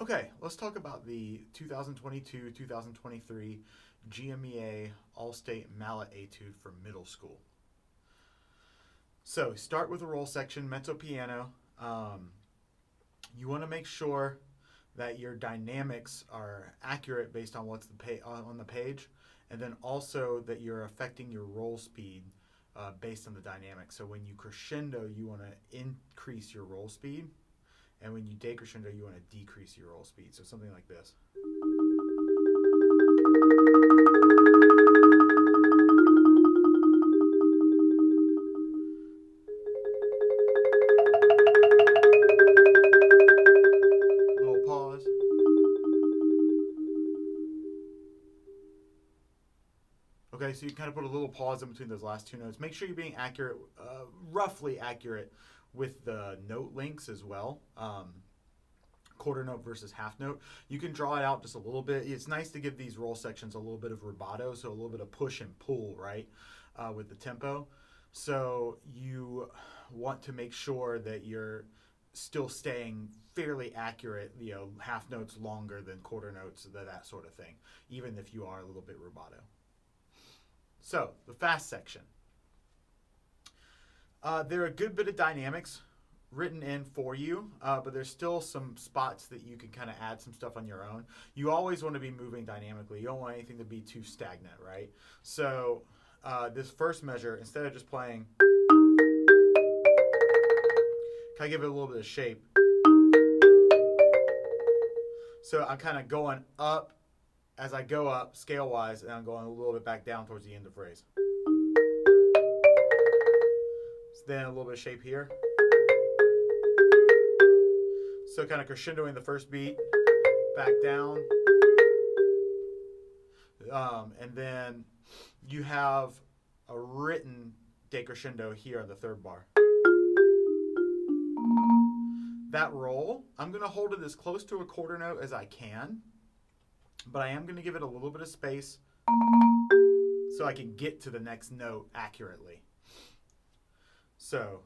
Okay, let's talk about the 2022-2023 GMEA All-State Mallet Etude for middle school. So start with a roll section, mezzo piano. You want to make sure that your dynamics are accurate based on what's on the page, and then also that you're affecting your roll speed based on the dynamics. So when you crescendo, you want to increase your roll speed. And when you decrescendo, you want to decrease your roll speed. So something like this. Little pause. Okay, so you kind of put a little pause in between those last two notes. Make sure you're being accurate, roughly accurate with the note lengths as well. Quarter note versus half note. You can draw it out just a little bit. It's nice to give these roll sections a little bit of rubato, so a little bit of push and pull, right, with the tempo. So you want to make sure that you're still staying fairly accurate, half notes longer than quarter notes, that sort of thing, even if you are a little bit rubato. So the fast section. There are a good bit of dynamics written in for you, but there's still some spots that you can kind of add some stuff on your own. You always want to be moving dynamically. You don't want anything to be too stagnant, right? So this first measure, instead of just playing, kind of give it a little bit of shape. So I'm kind of going up as I go up scale-wise, and I'm going a little bit back down towards the end of the phrase. Then a little bit of shape here. So kind of crescendoing the first beat, back down. And then you have a written decrescendo here on the third bar. That roll, I'm going to hold it as close to a quarter note as I can, but I am going to give it a little bit of space so I can get to the next note accurately. So,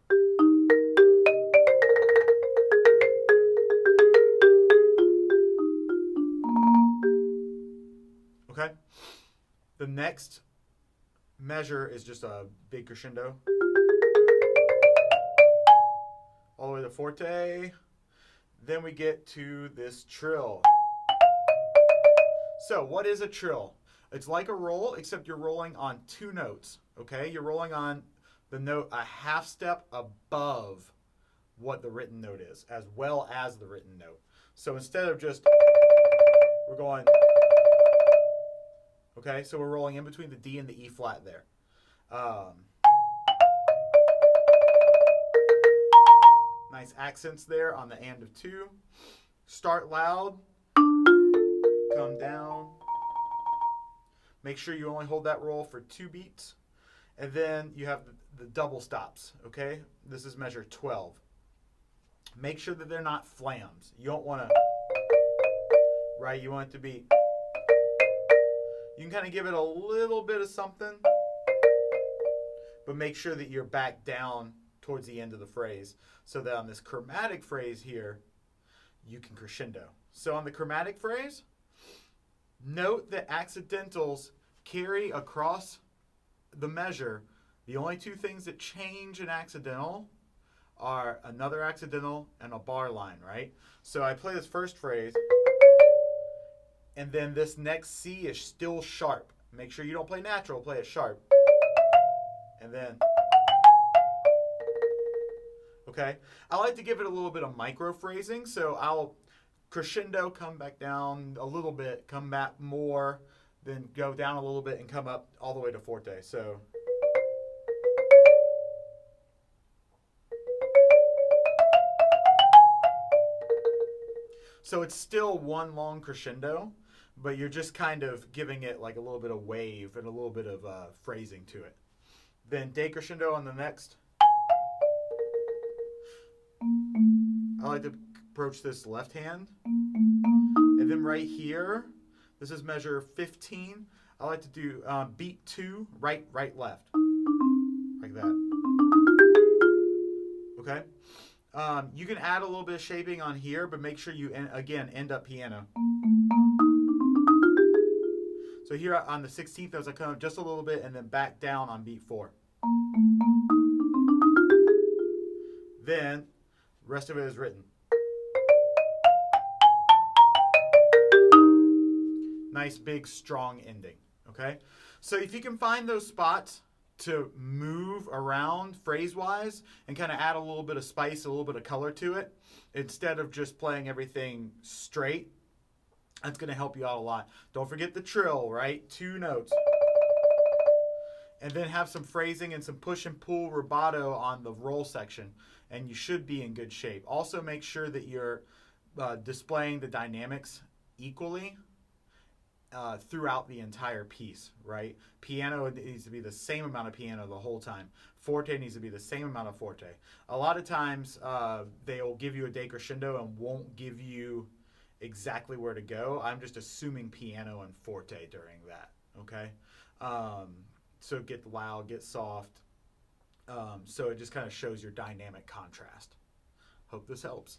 okay. The next measure is just a big crescendo. All the way to forte. Then we get to this trill. So, what is a trill? It's like a roll, except you're rolling on two notes, okay? You're rolling on the note a half step above what the written note is, as well as the written note. So instead of just, we're going, okay, so we're rolling in between the D and the E flat there. Nice accents there on the and of two. Start loud, come down. Make sure you only hold that roll for 2 beats. And then you have the double stops, okay? This is measure 12. Make sure that they're not flams. You don't want to, right? You want it to be, you can kind of give it a little bit of something, but make sure that you're back down towards the end of the phrase so that on this chromatic phrase here, you can crescendo. So on the chromatic phrase, note that accidentals carry across the measure. The only two things that change an accidental are another accidental and a bar line, right? So I play this first phrase, and then this next C is still sharp. Make sure you don't play natural, play it sharp. And then, okay? I like to give it a little bit of micro phrasing, so I'll crescendo, come back down a little bit, come back more, then go down a little bit and come up all the way to forte. So it's still one long crescendo, but you're just kind of giving it like a little bit of wave and a little bit of phrasing to it. Then decrescendo on the next. I like to approach this left hand. And then right here, this is measure 15. I like to do beat 2, right, right, left. Like that. Okay? You can add a little bit of shaping on here, but make sure you, again, end up piano. So here on the 16th notes, I come up just a little bit and then back down on beat 4. Then, the rest of it is written. Nice, big, strong ending, okay? So if you can find those spots to move around phrase-wise and kind of add a little bit of spice, a little bit of color to it, instead of just playing everything straight, that's going to help you out a lot. Don't forget the trill, right? 2 notes. And then have some phrasing and some push and pull rubato on the roll section, and you should be in good shape. Also, make sure that you're displaying the dynamics equally throughout the entire piece, right? Piano needs to be the same amount of piano the whole time. Forte needs to be the same amount of forte. A lot of times they'll give you a decrescendo and won't give you exactly where to go. I'm just assuming piano and forte during that, okay? So get loud, get soft. So it just kind of shows your dynamic contrast. Hope this helps.